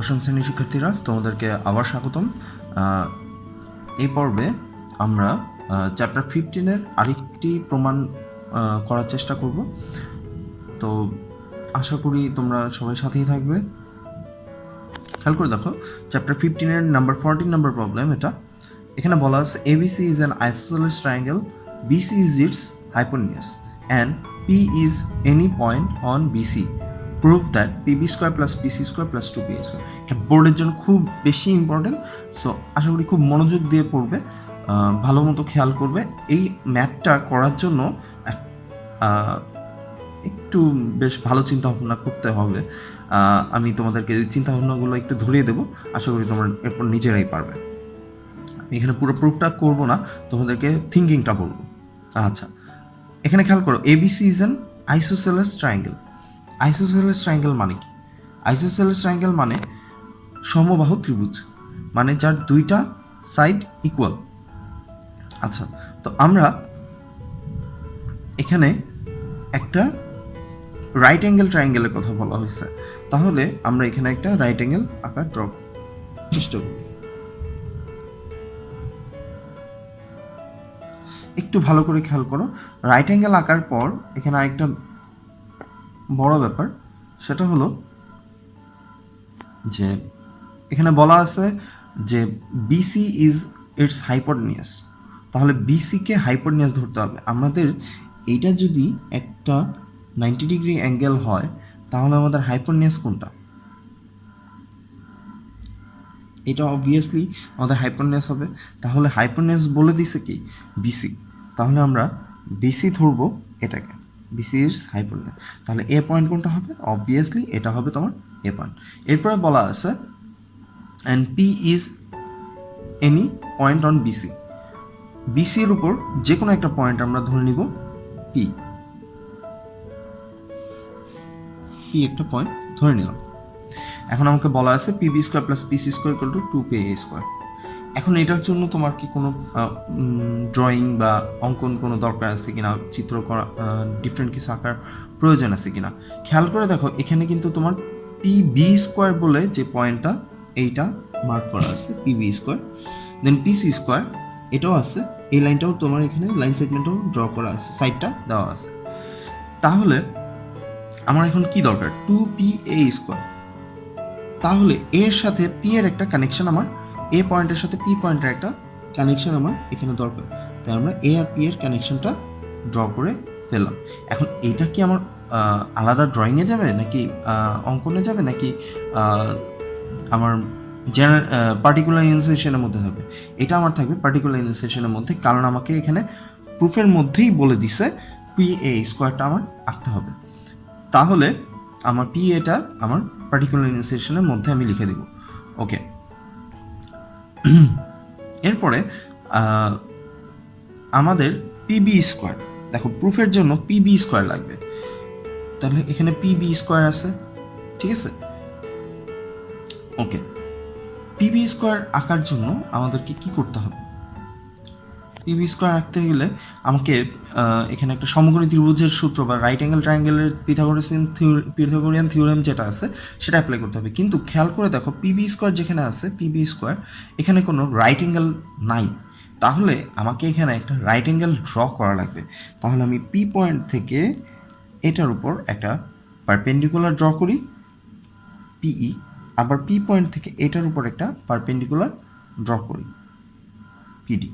দশম শ্রেণীর শিক্ষার্থীরা, তোমাদেরকে আবার স্বাগতম। এই পর্বে আমরা চ্যাপ্টার 15-এর আরেকটি প্রমাণ করার চেষ্টা করব। তো আশা করি তোমরা সবাই সাথেই থাকবে। খেয়াল করে দেখো, চ্যাপ্টার 15-এর নাম্বার 14 নাম্বার প্রবলেম এটা। এখানে বলা আছে ABC is an isosceles triangle, BC is its hypotenuse and P is any point on BC. Prove that PB square plus PC square plus 2PA square. এটা বোর্ডের জন্য খুব বেশি ইম্পর্টেন্ট। সো আশা করি খুব মনোযোগ দিয়ে পড়বে, ভালো মতো খেয়াল করবে। এই ম্যাথটা করার জন্য একটু বেশ ভালো চিন্তা ভাবনা করতে হবে। আমি তোমাদেরকে চিন্তা ভাবনাগুলো একটু ধরিয়ে দেবো, আশা করি তোমরা এরপর নিজেরাই পারবে। আমি এখানে পুরো প্রুফটা করবো না, তোমাদেরকে থিঙ্কিংটা বলবো। আচ্ছা, এখানে খেয়াল করো, ABC is an isosceles triangle. Isosceles triangle মানে কি? আইসোসেলেস ট্রায়াঙ্গেল মানে সমবাহু ত্রিভুজ, মানে যার দুইটা সাইড ইকুয়াল। আচ্ছা, তো আমরা এখানে একটা রাইট অ্যাঙ্গেল ট্রায়াঙ্গেলের কথা বলা হয়েছে, তাহলে আমরা এখানে একটা রাইট অ্যাঙ্গেল আঁকার চেষ্টা করি। একটু ভালো করে খেয়াল করো, রাইট অ্যাঙ্গেল আঁকার পর এখানে আরেকটা বড় ব্যাপার, সেটা হলো যে এখানে বলা আছে যে বিসি ইজ ইটস হাইপোটেনিয়াস। তাহলে বিসিকে হাইপোটেনিয়াস ধরতে হবে আমাদের। এইটা যদি একটা 90 ডিগ্রি অ্যাঙ্গেল হয়, তাহলে আমাদের হাইপোটেনিয়াস কোনটা? এটা অবভিয়াসলি আমাদের হাইপোটেনিয়াস হবে। তাহলে হাইপোটেনিয়াস বলে দিছে কি? বিসি। তাহলে আমরা বিসি ধরবো এটাকে, বিসি ইজ হাইপোটেনিয়াস। তাহলে এ পয়েন্ট কোনটা হবে? অবভিয়াসলি এটা হবে তোমার এ পয়েন্ট। এরপরে বলা আছে and P is any point on BC. বিসির উপর যে কোনো একটা পয়েন্ট আমরা ধরে নিব পি। পি একটা পয়েন্ট ধরে নিলাম। এখন আমাকে বলা আছে PB square plus PC square equal two 2PA square. এখন এটার জন্য তোমার কি কোনো ড্রয়িং বা অঙ্কন কোনো দরকার আছে কিনা, চিত্র করা, ডিফারেন্ট কিছু আঁকার প্রয়োজন আছে কিনা? খেয়াল করে দেখো, এখানে কিন্তু তোমার পিবি স্কোয়ার বলে যে পয়েন্টটা, এইটা মার্ক করা আছে পিবি স্কোয়ার। দেন পিসি স্কোয়ার এটাও আছে, এই লাইনটাও তোমার এখানে লাইন সেগমেন্টও ড্র করা আছে, সাইডটা দেওয়া আছে। তাহলে আমার এখন কি দরকার? 2PA square. তাহলে এর সাথে পি এর একটা কানেকশন, আমার এ পয়েন্টের সাথে পি পয়েন্টের একটা কানেকশন আমার এখানে দরকার। তাই আমরা এ আর পি এর কানেকশনটা ড্র করে ফেললাম। এখন এইটা কি আমার আলাদা ড্রয়িংয়ে যাবে, নাকি অঙ্কনে যাবে, নাকি আমার জেনারেল পার্টিকুলার ইনসেশনের মধ্যে থাকবে? এটা আমার থাকবে পার্টিকুলার ইনসেশনের মধ্যে, কারণ আমাকে এখানে প্রুফের মধ্যেই বলে দিছে পি এ স্কোয়ারটা আমার আঁকতে হবে। তাহলে আমার পি এটা আমার পার্টিকুলার ইনসেশনের মধ্যে আমি লিখে দেব। ওকে, এরপরে আমাদের পিবি স্কোয়ার, দেখো প্রুফের জন্য পিবি স্কোয়ার লাগবে। তাহলে এখানে পিবি স্কোয়ার আছে, ঠিক আছে? ওকে, পিবি স্কোয়ার আঁকার জন্য আমাদেরকে কি করতে হবে? পিবি স্কোয়ার আঁকতে গেলে আমাকে এখানে একটা সমকোণী ত্রিভুজের সূত্র বা রাইট অ্যাঙ্গেল ট্রায়াঙ্গেলের পিথাগোরিয়ান থিওরেম যেটা আছে সেটা অ্যাপ্লাই করতে হবে। কিন্তু খেয়াল করে দেখো, পিবি স্কোয়ার যেখানে আছে, পিবি স্কোয়ার এখানে কোনো রাইট অ্যাঙ্গেল নাই। তাহলে আমাকে এখানে একটা রাইট অ্যাঙ্গেল ড্র করা লাগবে। তাহলে আমি পি পয়েন্ট থেকে এটার উপর একটা পারপেন্ডিকুলার ড্র করি, পিই। আবার পি পয়েন্ট থেকে এটার উপর একটা পারপেন্ডিকুলার ড্র করি, পিডি।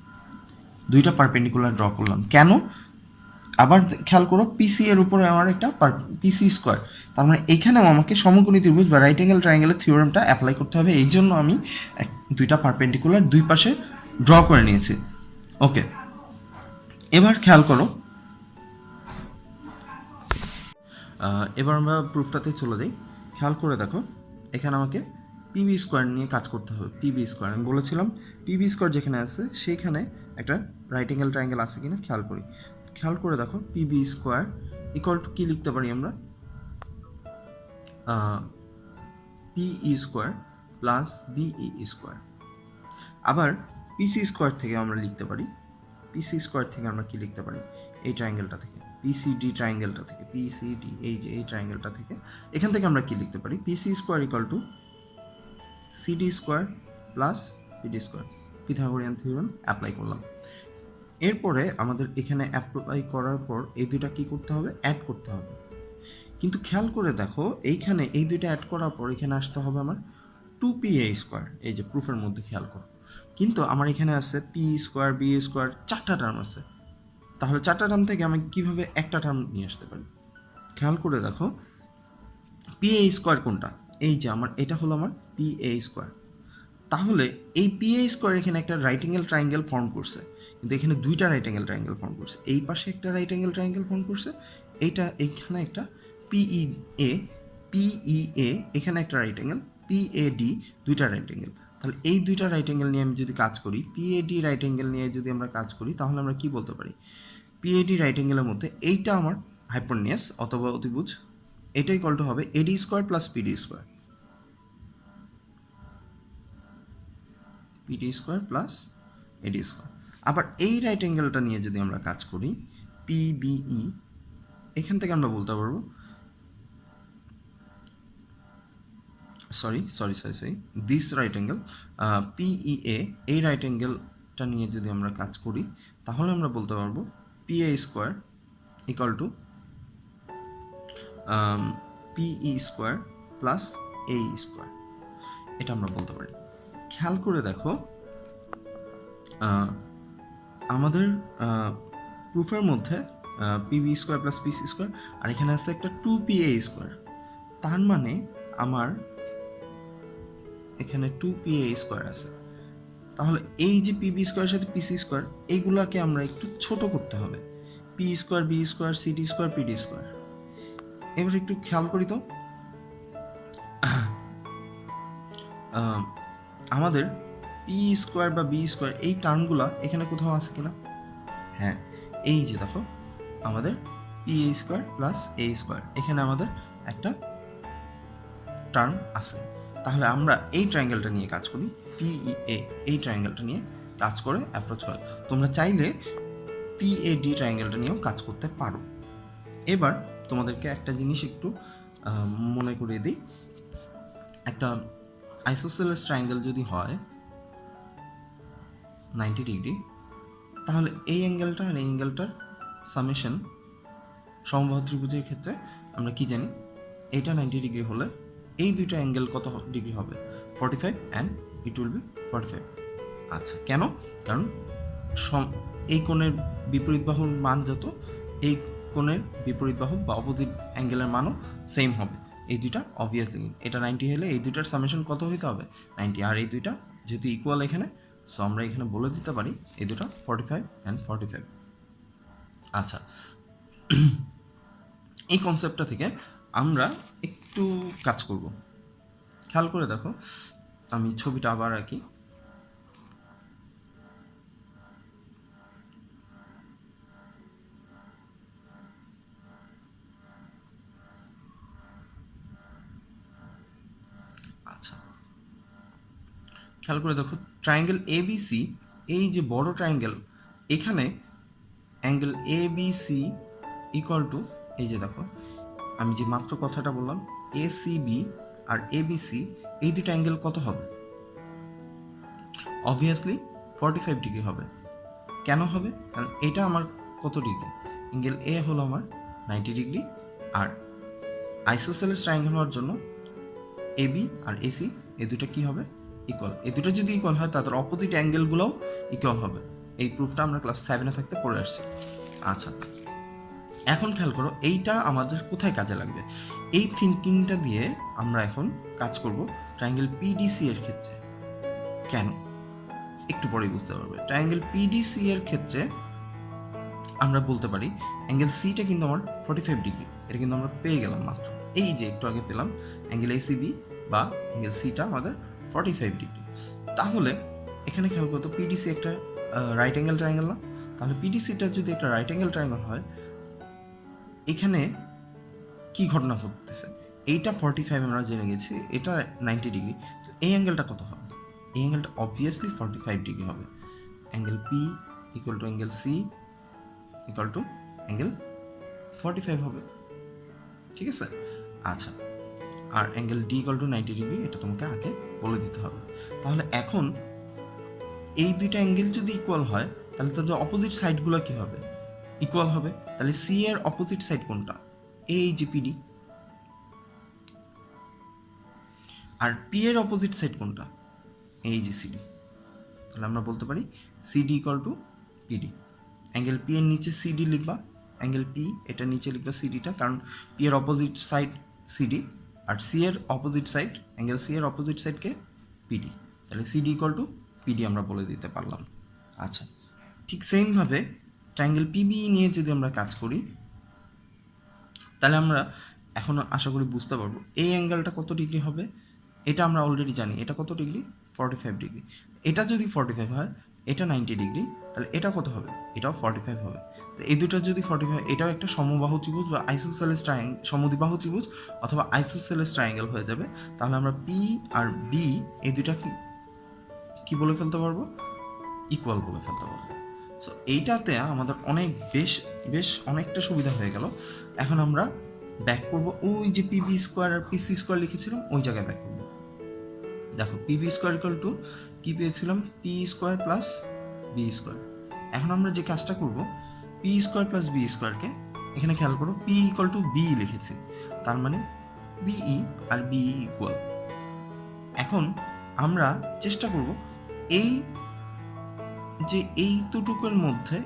দুইটা পারপেন্ডিকুলার ড্র করলাম। কেন? আবার খেয়াল করো, পিসি এর উপরে আমার একটা পিসি স্কোয়ার, তার মানে এখানেও আমাকে সমকোণী ত্রিভুজ বা রাইট অ্যাঙ্গেল ট্রায়াঙ্গেলের থিওরেমটা অ্যাপ্লাই করতে হবে। এই জন্য আমি দুইটা পারপেন্ডিকুলার দুই পাশে ড্র করে নিয়েছি। ওকে, এবার খেয়াল করো, এবার আমরা প্রুফটাতে চলে যাই। খেয়াল করে দেখো, এখানে আমাকে পিবি স্কোয়ার নিয়ে কাজ করতে হবে। পিবি স্কোয়ার আমি বলেছিলাম, পিবি স্কোয়ার যেখানে আছে সেইখানে একটা রাইট অ্যাঙ্গেল ট্রায়াঙ্গেল আছে কিনা খেয়াল করি। খেয়াল করে দেখো, পিবি স্কোয়ার ইকুয়াল টু কী লিখতে পারি আমরা? পিই স্কোয়ার প্লাস বিই স্কোয়ার। আবার পিসি স্কোয়ার থেকে আমরা লিখতে পারি, পিসি স্কোয়ার থেকে আমরা কি লিখতে পারি? এই ট্রায়াঙ্গেলটা থেকে, পিসিডি ট্রায়াঙ্গেলটা থেকে, পিসিডি এই যে এই ট্রায়াঙ্গেলটা থেকে, এখান থেকে আমরা কি লিখতে পারি? পিসি square equal two CD square plus PD square, Pythagorean theorem apply করলাম। এরপরে আমাদের এখানে অ্যাপ্লাই করার পর এই দুইটা কী করতে হবে, অ্যাড করতে হবে। কিন্তু খেয়াল করে দেখো এইখানে এই দুইটা অ্যাড করার পর এখানে আসতে হবে আমার 2pa স্কোয়ার, এই যে প্রুফের মধ্যে খেয়াল করো। কিন্তু আমার এখানে আছে পি স্কোয়ার, বি স্কোয়ার, 4টা টার্ম আছে। তাহলে 4টা টার্ম থেকে আমি কীভাবে একটা টার্ম নিয়ে আসতে পারি? খেয়াল করে দেখো পিএ স্কোয়ার কোনটা, এই যে আমার এটা হলো আমার পিএ স্কোয়ার। তাহলে এই পিএ স্কোয়ার এখানে একটা রাইট অ্যাঙ্গেল ট্রায়াঙ্গেল ফর্ম করছে, কিন্তু এখানে দুইটা রাইট অ্যাঙ্গেল ট্রায়াঙ্গেল ফর্ম করছে। এই পাশে একটা রাইট অ্যাঙ্গেল ট্রায়াঙ্গেল ফর্ম করছে, এইখানে একটা পিইএ, এখানে একটা রাইট অ্যাঙ্গেল পিএডি, দুইটা রাইট অ্যাঙ্গেল। তাহলে এই দুইটা রাইট অ্যাঙ্গেল নিয়ে আমি যদি কাজ করি, পিএডি রাইট অ্যাঙ্গেল নিয়ে যদি আমরা কাজ করি, তাহলে আমরা কি বলতে পারি? পিএডি রাইট অ্যাঙ্গেলের মধ্যে এইটা আমার হাইপোটেনিয়াস অথবা অতিভুজ, এটা ইকুয়াল টু হবে এডি square plus PD square, PD square plus এডি স্কোয়ার। আবার এই রাইট অ্যাঙ্গেলটা নিয়ে যদি আমরা কাজ করি, পিবিই, এখান থেকে আমরা বলতে পারবো সরি দিস রাইট অ্যাঙ্গেল পিইএ, এই রাইট অ্যাঙ্গেলটা নিয়ে যদি আমরা কাজ করি, তাহলে আমরা বলতে পারবো PA square equal to PE square plus A square, এটা আমরা বলতে পারি। খেয়াল করে দেখো আমাদের প্রুফের মধ্যে PB square plus PC square, আর এখানে আছে একটা 2pa স্কোয়ার। তার মানে আমার এখানে 2pa স্কোয়ার আছে। তাহলে এই যে পিবি স্কোয়ারের সাথে পিসি স্কোয়ার, এইগুলাকে আমরা একটু ছোট করতে হবে, P square, B square, CD square, PD square. এবার একটু খেয়াল করি তো আমাদের পি স্কোয়ার বা বি স্কোয়ার এই টার্মগুলা এখানে কোথাও আছে কিনা? হ্যাঁ, এই যে দেখো আমাদের P A square plus A square, এখানে আমাদের একটা টার্ম আছে। তাহলে আমরা এই ট্রায়াঙ্গেলটা নিয়ে কাজ করি, পিইএ, এই ট্রায়াঙ্গেলটা নিয়ে কাজ করে অ্যাপ্রোচ করো। তোমরা চাইলে পিএডি ট্রায়াঙ্গেলটা নিয়েও কাজ করতে পারো। এবার তোমাদেরকে একটা জিনিস একটু মনে করিয়ে দিই, একটা আইসোসেলেস ট্রায়াঙ্গেল যদি হয় 90 ডিগ্রি, তাহলে এই অ্যাঙ্গেলটা আর এই অ্যাঙ্গেলটার সামেশন সমবাহু ত্রিভুজের ক্ষেত্রে আমরা কি জানি, এইটা 90 ডিগ্রি হলে এই দুইটা অ্যাঙ্গেল কত ডিগ্রি হবে? 45 অ্যান্ড ইট উইল বি 45। আচ্ছা, কেন? কারণ এই কোণের বিপরীত বাহুর মান যত, এই কোণের বিপরীত বাহু বা অপোজিট অ্যাঙ্গেলের মানও সেম হবে। এই দুইটা অবভিয়াসলি, এটা 90 হলে এই দুইটার সামেশন কত হইতে হবে? 90। আর এই দুইটা যেহেতু ইকুয়াল এখানে, সো আমরা এখানে বলে দিতে পারি এই দুটো 45 অ্যান্ড 45। আচ্ছা, এই কনসেপ্টটা থেকে আমরা একটু কাজ করব। খেয়াল করে দেখো, আমি ছবিটা আবার আঁকি। আচ্ছা, খেয়াল করে দেখো ট্রায়াঙ্গেল এবিসি, এই যে বড় ট্রায়াঙ্গেল, এখানে অ্যাঙ্গেল এবিসি ইকুয়াল টু, এই যে দেখো আমি যে মাত্র কথাটা বললাম, এসিবি আর এবিসি, এই দুটো অ্যাঙ্গেল কত হবে? অবভিয়াসলি 45 ডিগ্রি হবে। কেন হবে? কারণ এটা আমার কত ডিগ্রি? অ্যাঙ্গেল এ হলো আমার 90 ডিগ্রি, আর আইসোসেলেস ট্রায়াঙ্গেল হওয়ার জন্য এবি আর এসি এই দুটো কি হবে? ইকুয়াল। এই দুটো যদি ইকুয়াল হয় তাদের অপোজিট অ্যাঙ্গেলগুলোও ইকুয়াল হবে। এই প্রুফটা আমরা ক্লাস 7-এ থাকতে পড়ে আসছি। আচ্ছা, এখন খেয়াল করো এইটা আমাদের কোথায় কাজে লাগবে? এই থিঙ্কিংটা দিয়ে আমরা এখন কাজ করব ট্রায়াঙ্গেল পিডিসি এর ক্ষেত্রে। কেন? একটু পরেই বুঝতে পারবে। ট্রায়াঙ্গেল পিডিসি এর ক্ষেত্রে আমরা বলতে পারি অ্যাঙ্গেল সিটা কিন্তু আমার 45 ডিগ্রি, এটা কিন্তু আমরা পেয়ে গেলাম মাত্র, এই যে একটু আগে পেলাম অ্যাঙ্গেল এসিবি বা অ্যাঙ্গেল সিটা আমাদের 45 ডিগ্রি। তাহলে এখানে খেয়াল করতো পিডিসি একটা রাইট অ্যাঙ্গেল ট্রায়াঙ্গেল না? তাহলে পিডিসিটা যদি একটা রাইট অ্যাঙ্গেল ট্রায়াঙ্গেল হয়, এখানে কি ঘটনা ঘটতেছে? এইটা 45 আমরা জেনে গেছি, এটা 90 ডিগ্রি, এই অ্যাঙ্গেলটা কত হবে? এই অ্যাঙ্গেলটা অবভিয়াসলি 45 ডিগ্রি হবে। Angle P equal to angle C equal to angle 45 হবে। ঠিক আছে? আচ্ছা, আর angle D equal to 90 degree, এটা তোমাকে আগে বলে দিতে হবে। তাহলে এখন এই দুইটা অ্যাঙ্গেল যদি ইকুয়াল হয় তাহলে তাদের অপোজিট সাইডগুলো কী হবে? ইকুয়াল হবে। তাহলে সি এর অপোজিট সাইড কোনটা? এই যে পিডি। আর পি এর অপোজিট সাইড কোনটা? এই যে সিডি। তাহলে আমরা বলতে পারি CD equal to PD. Angle P এর নিচে সিডি লিখবা, অ্যাঙ্গেল পি এটা নিচে লিখবা সিডিটা, কারণ পি এর অপোজিট সাইড সিডি, আর সি এর অপোজিট সাইড, অ্যাঙ্গেল সি এর অপোজিট সাইডকে পিডি। তাহলে সিডি ইকুয়াল টু পিডি আমরা বলে দিতে পারলাম। আচ্ছা, ঠিক সেমভাবে ট্রায়াঙ্গেল পিবি নিয়ে যদি আমরা কাজ করি তাহলে আমরা এখন আশা করি বুঝতে পারবো এই অ্যাঙ্গেলটা কত ডিগ্রি হবে। এটা আমরা অলরেডি জানি, এটা কত ডিগ্রি? 45 ডিগ্রি। এটা যদি 45 হয়, এটা 90 ডিগ্রি, তাহলে এটা কত হবে? এটাও 45 হবে। এই দুটো যদি 45, এটাও একটা সমবাহু ত্রিভুজ বা আইসোসেলেস ট্রায়াঙ্গেল, সমদ্বিবাহু ত্রিভুজ অথবা আইসোসেলেস ট্রায়াঙ্গেল হয়ে যাবে। তাহলে আমরা পি আর বি এই দুটা কি বলে ফেলতে পারবো? ইকুয়াল বলে ফেলতে পারবো। সো এইটাতে আমাদের বেশ অনেকটা সুবিধা হয়ে গেল। এখন আমরা ব্যাক করব ওই যে পিবি স্কোয়ার আর পিসি স্কোয়ার লিখেছিলাম ওই জায়গায় ব্যাক করব। দেখো পিবি স্কোয়ার ইকুয়াল টু কী পেয়েছিলাম? P square plus B square. এখন আমরা যে কাজটা করব, পি স্কোয়ার প্লাস বি স্কোয়ারকে এখানে খেয়াল করো, পি ইকুয়াল টু বি লিখেছি, তার মানে বিই আর বিই ইকুয়াল। এখন আমরা চেষ্টা করব এই যে এই দুটুকুর মধ্যে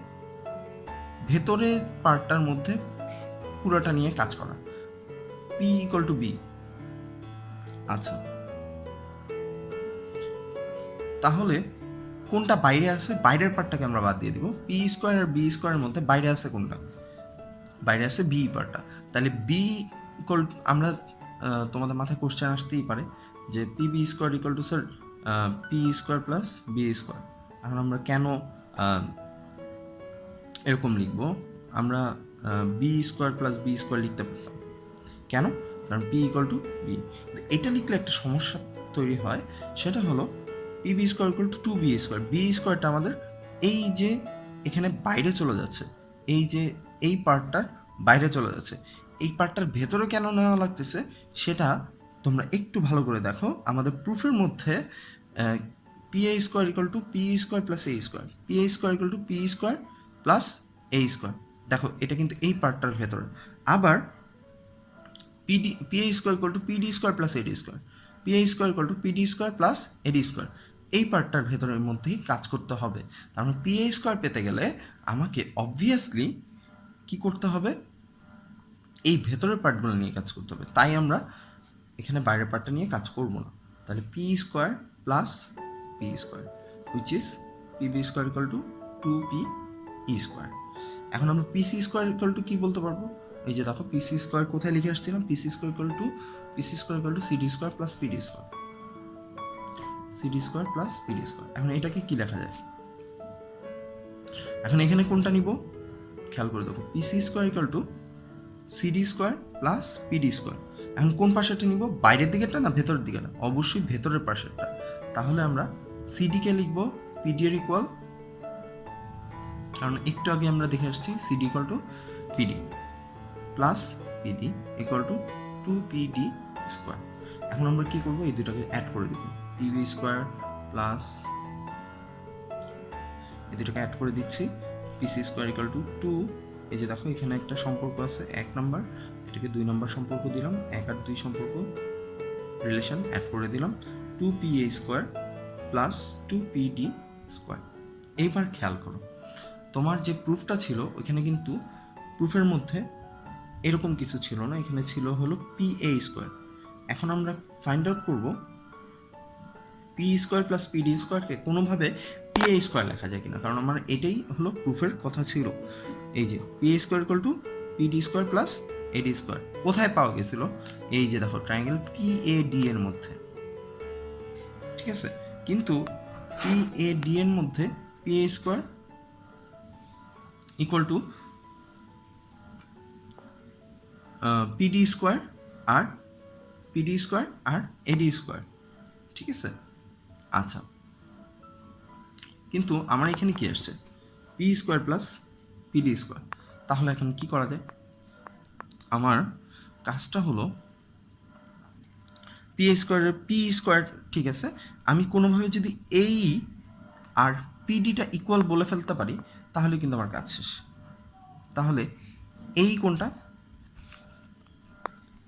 ভেতরের পার্টটার মধ্যে পুরোটা নিয়ে কাজ করা, পি ইকুয়াল টু বি। আচ্ছা, তাহলে কোনটা বাইরে আছে? বাইরের পার্টটাকে আমরা বাদ দিয়ে দিব। পি স্কোয়ার আর বি স্কোয়ারের মধ্যে বাইরে আছে কোনটা? বাইরে আছে বি পার্টটা। তাহলে বি ইকুয়াল, আমরা তোমাদের মাথায় কোশ্চেন আসতেই পারে যে P B square equal to sir P square plus B square. এখন আমরা কেন এরকম লিখব? আমরা B square plus B square লিখতে পারতাম, কেন? কারণ পি ইকুয়াল টু বি। এটা লিখলে একটা সমস্যা তৈরি হয়, সেটা হলো P B square equal to 2b square. B স্কোয়ারটা আমাদের এই যে এখানে বাইরে চলে যাচ্ছে, এই যে এই পার্টটার বাইরে চলে যাচ্ছে। এই পার্টটার ভেতরে কেন নেওয়া লাগতেছে সেটা তোমরা একটু ভালো করে দেখো। আমাদের প্রুফের মধ্যে P A square equal two P square plus A square, P A square equal two P square plus A square. দেখো এটা কিন্তু এই পার্টটার ভেতরে। আবার P A square equal two P D square plus eddy square, P A square equal two P D square plus eddy square. এই পার্টটার ভেতরের মধ্যেই কাজ করতে হবে। তার মানে পি এ স্কোয়ার পেতে গেলে আমাকে অবভিয়াসলি কি করতে হবে? এই ভেতরের পার্টগুলো নিয়ে কাজ করতে হবে। তাই আমরা এখানে বাইরের পার্টটা নিয়ে কাজ করব না। তাহলে P square plus P square which is P B square equal to 2p E square. এখন আমরা পিসি স্কোয়ার ইকুয়াল টু কী বলতে পারবো? এই যে দেখো পিসি স্কোয়ার কোথায় লিখে আসছিলাম? পিসি square equal two CD square plus PD square, CD square plus PD square. এখন এটাকে কি লেখা যায়? এখন এখানে কোনটা নিব খেয়াল করে দেখো, পিসি square equal two CD square plus PD square. এখন কোন পাশেরটা নিব? বাইরের দিকেরটা না ভেতরের দিকে? না, অবশ্যই ভেতরের পাশেরটা। তাহলে আমরা সিডিকে লিখব পিডি এর ইকুয়াল, কারণ একটু আগে আমরা দেখে আসছি CD equal to PD plus PD equal to 2pd square. এখন আমরা কি করব? এই দুটাকে অ্যাড করে দেব, পিবি স্কোয়ার প্লাস এই দুটাকে অ্যাড করে দিচ্ছি, পিসি স্কোয়ার ইকুয়াল টু 2। এই যে দেখো এখানে একটা সম্পর্ক আছে 1 নাম্বার, এটাকে 2 নাম্বার সম্পর্ক দিলাম, 1 আর 2 সম্পর্ক রিলেশন অ্যাড করে দিলাম, 2pa square plus 2pd square. এইবার খেয়াল করো, তোমার যে প্রুফটা ছিল ওইখানে কিন্তু প্রুফের মধ্যে এরকম কিছু ছিল না, এখানে ছিল হলো পি এ স্কোয়ার। এখন আমরা ফাইন্ড আউট করব পি স্কোয়ার প্লাস পিডি স্কোয়ারকে কোনোভাবে পি এ স্কোয়ার লেখা যায় কিনা, কারণ আমার এটাই হলো প্রুফের কথা ছিল। এই যে P A square equal to PD square plus eddy square কোথায় পাওয়া গেছিল? এই যে দেখো ট্রায়াঙ্গেল পি এ ডি এর মধ্যে, ঠিক আছে? কিন্তু পি এ ডি এর মধ্যে P A square equal to PD square আর পিডি স্কোয়ার আর এডি স্কোয়ার, ঠিক আছে? আচ্ছা, কিন্তু আমার এখানে কি আসছে? P square plus PD square. তাহলে এখন কি করা যায়? আমার কাজটা হলো পি এ স্কোয়ারের পি স্কোয়ার, ঠিক আছে, আমি কোনোভাবে যদি এই আর পিডিটা ইকুয়াল বলে ফেলতে পারি তাহলে কিন্তু আমার কাজ শেষ। তাহলে এই কোনটা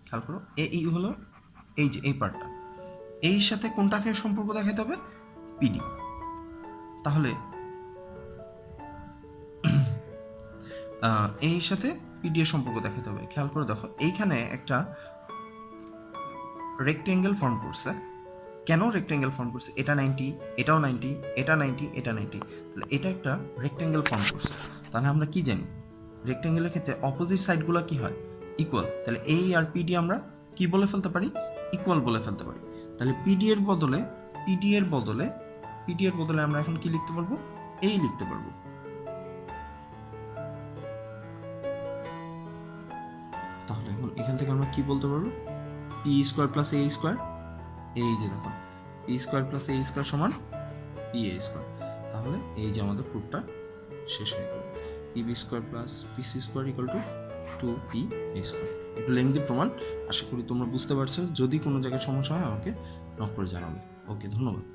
খেয়াল করো, এই হলো এই যে এই পার্টটা, এই সাথে কোনটাকে সম্পর্ক দেখাতে হবে, পিডি। তাহলে এই সাথে পিডি এর সম্পর্ক দেখাতে হবে। খেয়াল করে দেখো এইখানে একটা রেক্টেঙ্গেল ফর্ম করছে। কেন রেক্টেঙ্গেল ফর্ম করছে? এটা 90, এটাও 90, এটা 90, এটা 90, তাহলে এটা একটা রেক্টেঙ্গেল ফর্ম করছে। তাহলে আমরা কি জানি, রেক্টেঙ্গেলের ক্ষেত্রে অপোজিট সাইডগুলো কি হয়, ইকুয়াল। তাহলে এই আর পিডি আমরা কি বলে ফেলতে পারি, ইকুয়াল বলে ফেলতে পারি। তাহলে পিডি এর বদলে আমরা এখন কি লিখতে পারবো, এই লিখতে পারবো। তাহলে এখন এখান থেকে আমরা কি বলতে পারবো, P square plus A square, এই যে দেখো P square plus A square সমান পি এ স্কোয়ার। তাহলে এই যে আমাদের প্রুফটা শেষ হয়ে গেল, P B square plus P C square equal to 2 P A square. একটু লেংদি প্রমাণ, আশা করি তোমরা বুঝতে পারছো। যদি কোনো জায়গায় সমস্যা হয় আমাকে নক করে জানাবে। ওকে, ধন্যবাদ।